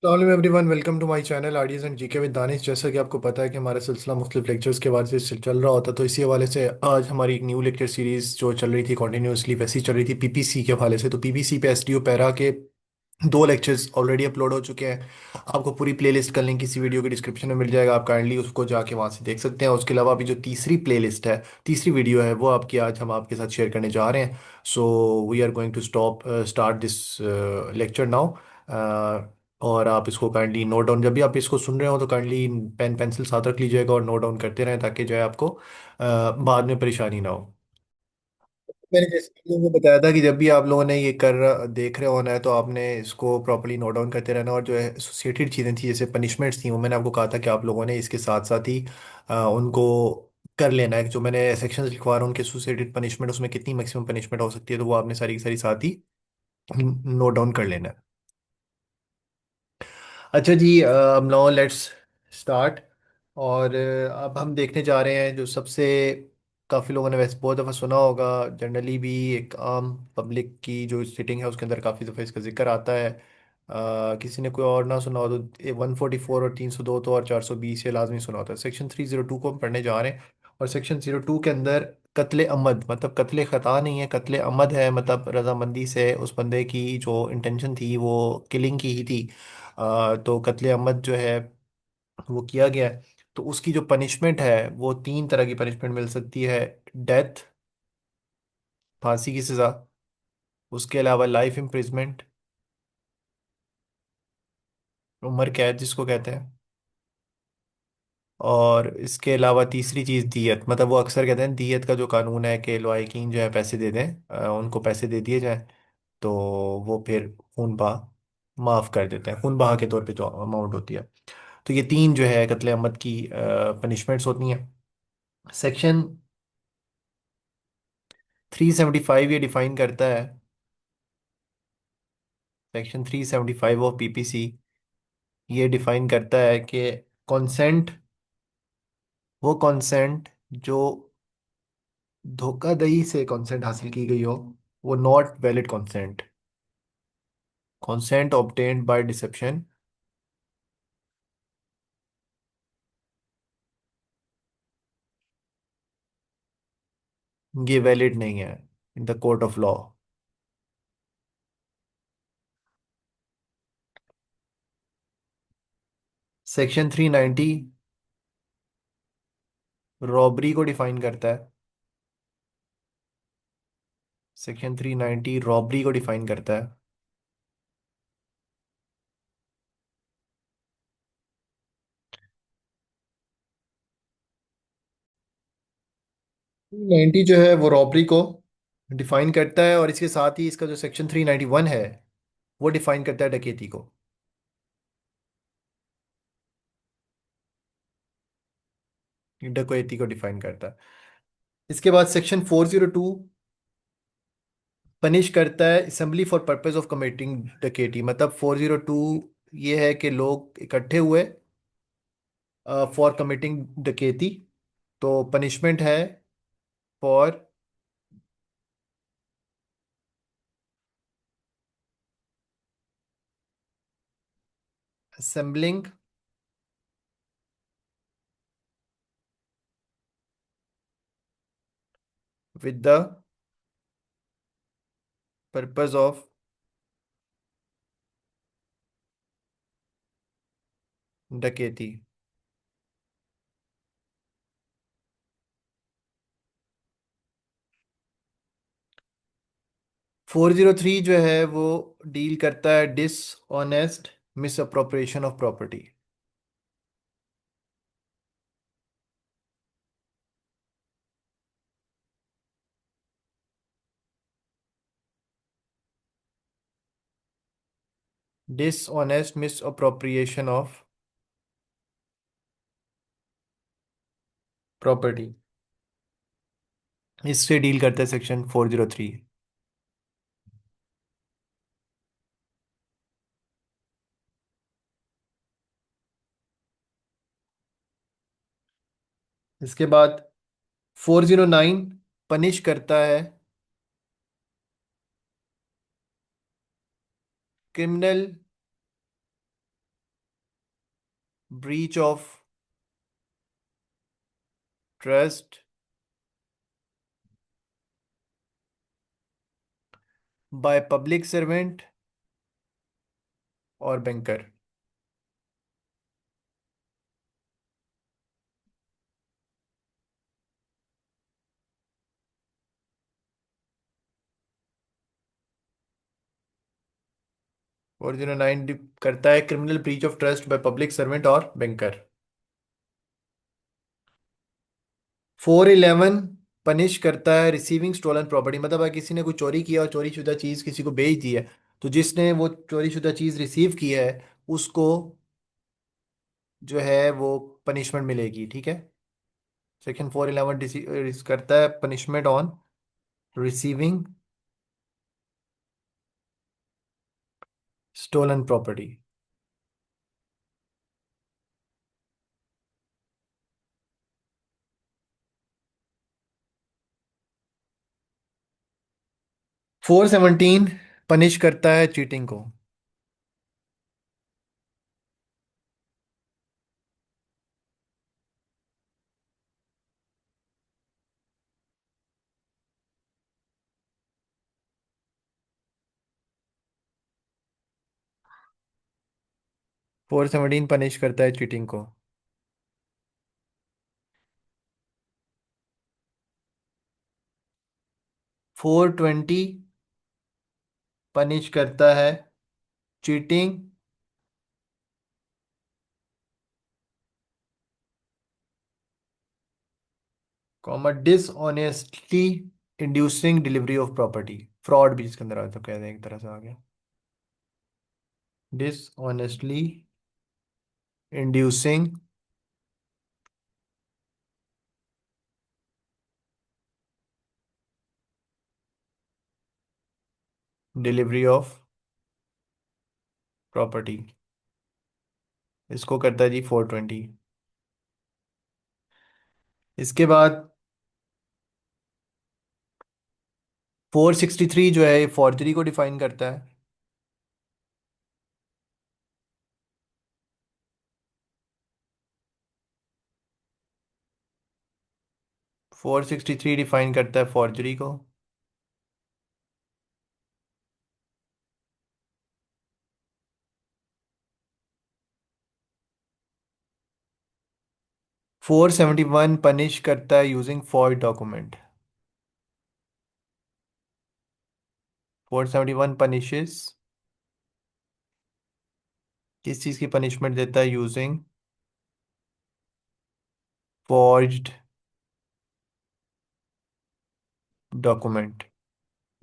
Hello everyone, welcome to my channel RDS and GK with Danish. जैसा कि आपको पता है कि हमारा सिलसिला मुख्तलिफ लेक्चर्स के बाद से चल रहा होता, तो इसी हवाले से आज हमारी एक न्यू लेक्चर सीरीज जो चल रही थी कॉन्टिन्यूसली वैसी चल रही थी पीपीसी के हवाले से। तो पीपीसी पे एसडीओ पैरा के दो लेक्चर्स ऑलरेडी अपलोड हो चुके हैं। आपको पूरी प्लेलिस्ट का लिंक इसी वीडियो के डिस्क्रिप्शन में मिल जाएगा, आप काइंडली उसको जाके वहाँ से देख सकते हैं। उसके अलावा अभी जो तीसरी प्लेलिस्ट है, तीसरी वीडियो है, वो आपकी आज हम आपके साथ शेयर करने जा रहे हैं। So we are going to start this lecture now. और आप इसको काइंडली नोट डाउन, जब भी आप इसको सुन रहे हो तो काइंडली पेन पेंसिल साथ रख लीजिएगा और नोट डाउन करते रहें, ताकि जो है आपको बाद में परेशानी ना हो। मैंने जैसे आप लोगों को बताया था कि जब भी आप लोगों ने ये देख रहे होना है तो आपने इसको प्रॉपर्ली नोट डाउन करते रहना, और जो है एसोसिएटेड चीज़ें थी जैसे पनिशमेंट्स थी, वो मैंने आपको कहा था कि आप लोगों ने इसके साथ साथ ही उनको कर लेना है। जो मैंने सेक्शंस लिखवा रहा हूँ उनके एसोसिएटेड पनिशमेंट, उसमें कितनी मैक्सिमम पनिशमेंट हो सकती है, तो वो आपने सारी की सारी साथ ही नोट डाउन कर लेना है। अच्छा जी, अब नाउ लेट्स स्टार्ट। और अब हम देखने जा रहे हैं जो सबसे, काफ़ी लोगों ने वैसे बहुत दफ़ा सुना होगा, जनरली भी एक आम पब्लिक की जो सिटिंग है उसके अंदर काफ़ी दफ़ा इसका जिक्र आता है। किसी ने कोई और ना सुना हो तो 144 और 302 तो और 420 ये लाजमी सुना होता है। सेक्शन 302 को हम पढ़ने जा रहे हैं। और सेक्शन 02 के अंदर कत्ले अमद, मतलब कत्ले ख़ता नहीं है, कत्ले अमद है, मतलब रजामंदी से उस बंदे की जो इंटेंशन थी वो किलिंग की ही थी। तो कत्ले अमद जो है वो किया गया है। तो उसकी जो पनिशमेंट है वो तीन तरह की पनिशमेंट मिल सकती है। डेथ, फांसी की सज़ा, उसके अलावा लाइफ इम्प्रिजमेंट, उम्र कैद जिसको कहते हैं, और इसके अलावा तीसरी चीज़ दियत। मतलब वो अक्सर कहते हैं दियत का जो कानून है कि लवाहिकीन जो है पैसे दे दें, उनको पैसे दे दिए जाएं, तो वो फिर खून बहा माफ़ कर देते हैं, खून बहा के तौर पे जो अमाउंट होती है। तो ये तीन जो है कत्ले अमद की पनिशमेंट्स होती हैं। सेक्शन 375 ये डिफाइन करता है, सेक्शन 375 ऑफ पीपीसी ये डिफाइन करता है कि कंसेंट, वो कंसेंट जो धोखाधड़ी से कंसेंट हासिल की गई हो, वो not valid consent. Consent obtained by deception, ये वैलिड नहीं है in the court of law. Section 390 robbery को डिफाइन करता है। सेक्शन 390 रॉबरी को डिफाइन करता है। 390 जो है वो रॉबरी को डिफाइन करता है, और इसके साथ ही इसका जो सेक्शन 391 है वो डिफाइन करता है डकैती को, डकैती को डिफाइन करता है। इसके बाद सेक्शन 402 पनिश करता है assembly for purpose of committing डकैती। मतलब 402 ये है कि लोग इकट्ठे हुए फॉर कमिटिंग डकैती, तो पनिशमेंट है for assembling with the purpose of डकैती। 403 जो है वो डील करता है dishonest miss appropriation of property. Dishonest miss appropriation of property, इससे डील करता है सेक्शन 403। इसके बाद 409 पनिश करता है criminal breach of trust by public servant और बैंकर। और 09 करता है criminal breach of trust by public servant और बैंकर। 411 पनिश करता है रिसीविंग स्टोलन प्रॉपर्टी, मतलब अगर किसी ने कोई चोरी किया और चोरी शुदा चीज़ किसी को बेच दी है, तो जिसने वो चोरी शुदा चीज़ रिसीव की है उसको जो है वो पनिशमेंट मिलेगी, ठीक है। सेक्शन 411 करता है punishment on receiving stolen property. 417 punish करता है चीटिंग को। 417 पनिश करता है चीटिंग को। 420 पनिश करता है cheating, comma dishonestly inducing delivery of property, fraud भी इसके अंदर आता, तो कह दें एक तरह से आ गया। Dishonestly inducing delivery of property, इसको करता है जी 420। इसके बाद 463 जो है फॉर्जरी को डिफाइन करता है। 463 डिफाइन करता है फॉर्जरी को। 471 पनिश करता है यूजिंग फॉर्ज डॉक्यूमेंट। 471 पनिशेस किस चीज़ की पनिशमेंट देता है, यूजिंग फॉर्ज्ड डॉक्यूमेंट।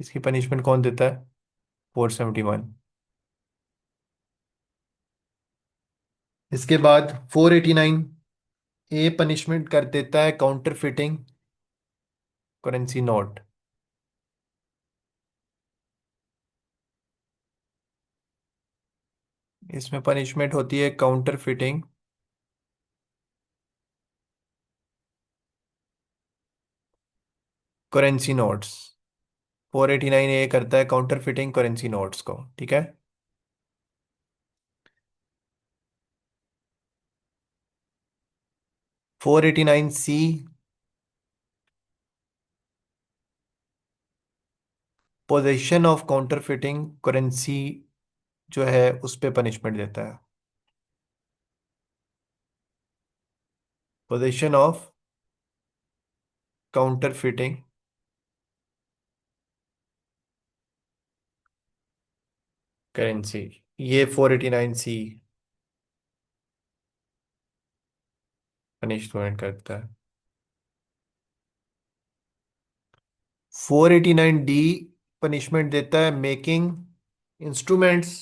इसकी पनिशमेंट कौन देता है, 471। इसके बाद 489 ए पनिशमेंट कर देता है काउंटर फिटिंग करेंसी नोट। इसमें पनिशमेंट होती है काउंटर फिटिंग करेंसी नोट्स। 489 ए करता है काउंटर फिटिंग करेंसी नोट्स को, ठीक है। 489 C position of counterfeiting currency जो है उस पे पनिशमेंट देता है। Position of counterfeiting currency, ये 489 सी पनिशमेंट करता है। 489 डी पनिशमेंट देता है making instruments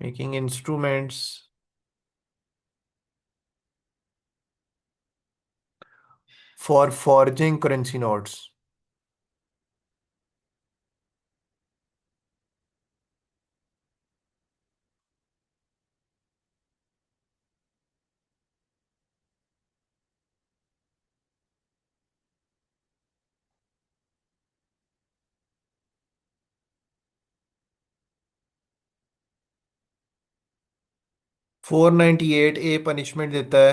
making instruments for forging currency notes. 498 A punishment देता है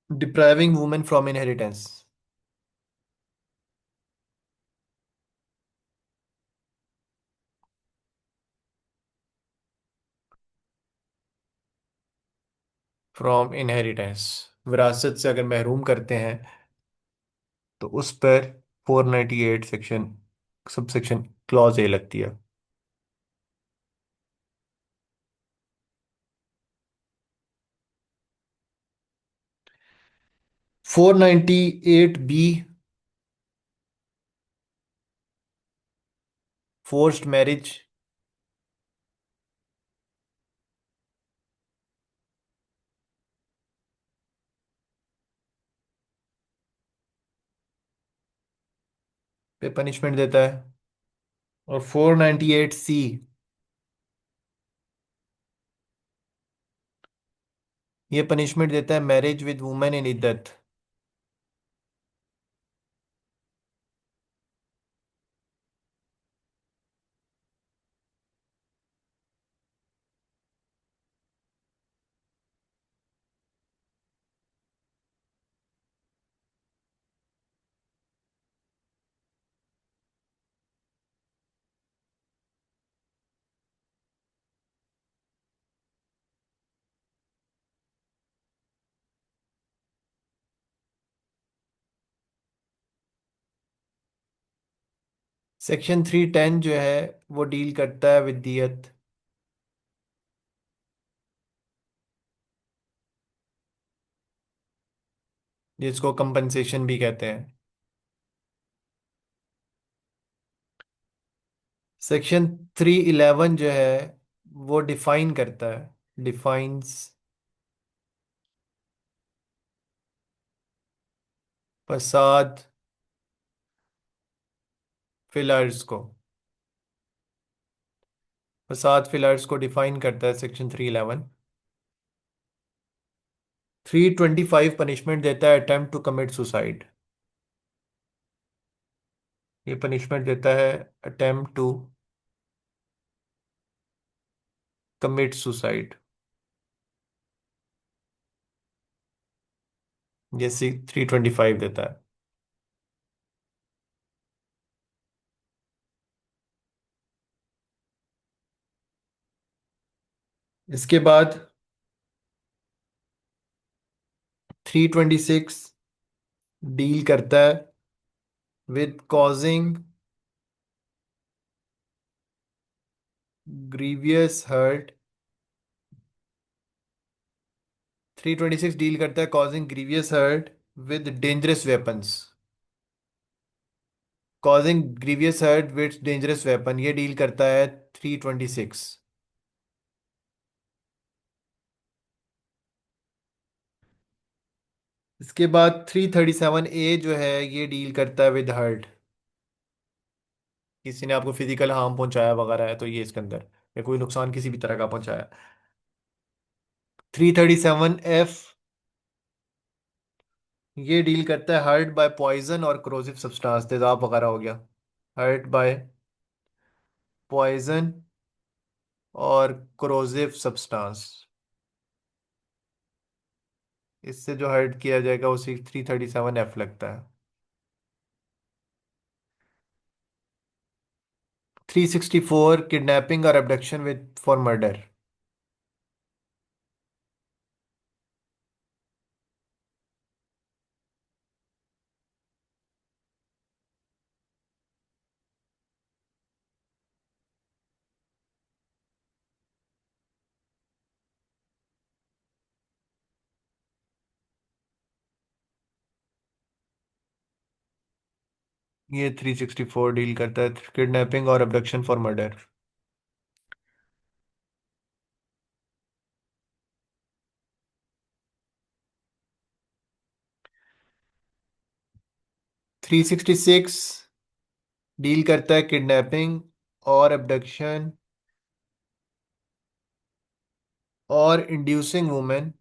depriving women from inheritance. From inheritance, विरासत से अगर महरूम करते हैं तो उस पर 498 section sub section clause A लगती है। 498 बी फोर्स्ड मैरिज पे पनिशमेंट देता है। और 498 सी ये पनिशमेंट देता है marriage with women in iddat. Section 310 जो है वो डील करता है विद दियत, जिसको कंपनसेशन भी कहते हैं। सेक्शन 311 जो है वो डिफाइन करता है, डिफाइंस फसाद फिलर्स को, फसाद फिलर्स को डिफाइन करता है सेक्शन 311। 325 पनिशमेंट देता है अटेम्प्ट टू कमिट सुसाइड। ये पनिशमेंट देता है अटेम्प्ट टू कमिट सुसाइड। ये 325 देता है। इसके बाद 326 डील करता है with causing grievous hurt. 326 deal करता है causing grievous hurt with dangerous weapons. Causing grievous hurt with dangerous weapon ये डील करता है 326। इसके बाद 337 ए जो है ये डील करता है विद हर्ट। किसी ने आपको फिजिकल हार्म पहुंचाया वगैरह है तो ये इसके अंदर, या कोई नुकसान किसी भी तरह का पहुंचाया। 337 एफ ये डील करता है हर्ट बाय पॉइजन और क्रोसिव सब्सटेंस, तेजाब वगैरह हो गया। हर्ट बाय पॉइजन और क्रोसिव सब्सटेंस, इससे जो हर्ट किया जाएगा उसी 337 एफ लगता है। 364 किडनैपिंग और abduction विद फॉर मर्डर। ये 364 डील करता है किडनैपिंग और abduction फॉर मर्डर। 366 डील करता है किडनैपिंग और abduction और inducing women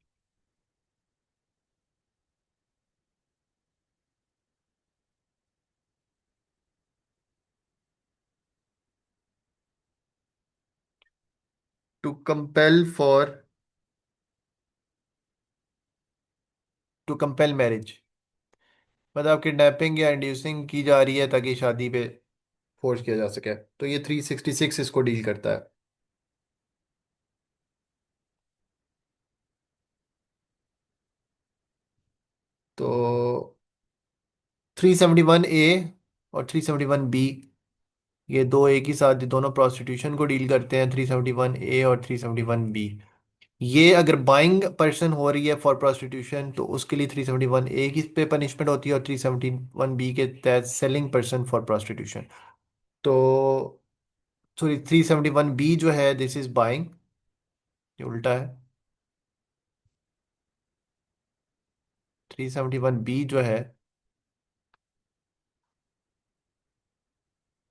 for to compel marriage, मतलब किडनैपिंग या इंड्यूसिंग की जा रही है ताकि शादी पे फोर्स किया जा सके, तो ये 366 इसको डील करता है। तो 371 ए और 371 बी, ये दो एक ही साथ, दोनों प्रोस्टिट्यूशन को डील करते हैं, 371 ए और 371 बी। ये अगर बाइंग पर्सन हो रही है फॉर प्रोस्टिट्यूशन तो उसके लिए 371 ए की पे पनिशमेंट होती है, और 371 बी के तहत सेलिंग पर्सन फॉर प्रोस्टिट्यूशन। तो सॉरी, 371 बी जो है दिस इज बाइंग, ये उल्टा है। 371 बी जो है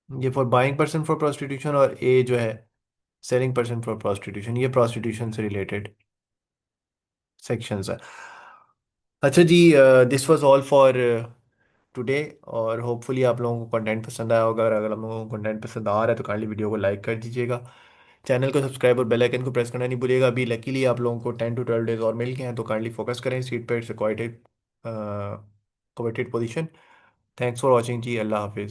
ये for buying person for prostitution, और ए जो है सेलिंग पर्सन फॉर प्रोस्टिट्यूशन, ये प्रोस्टिट्यूशन से रिलेटेड सेक्शंस है। अच्छा जी, this was all for today, और होपफुली आप लोगों को कंटेंट पसंद आया होगा। अगर आप लोगों को कंटेंट पसंद आ रहा है तो काइंडली वीडियो को लाइक कर दीजिएगा, चैनल को सब्सक्राइब और बेल आइकन को प्रेस करना नहीं भूलिएगा। अभी लकीली आप लोगों को 10 to 12 डेज और मिल गए हैं, तो काइंडली फोकस करें सीट पे, it's quite coveted position. Thanks for watching जी, अल्लाह हाफिज़।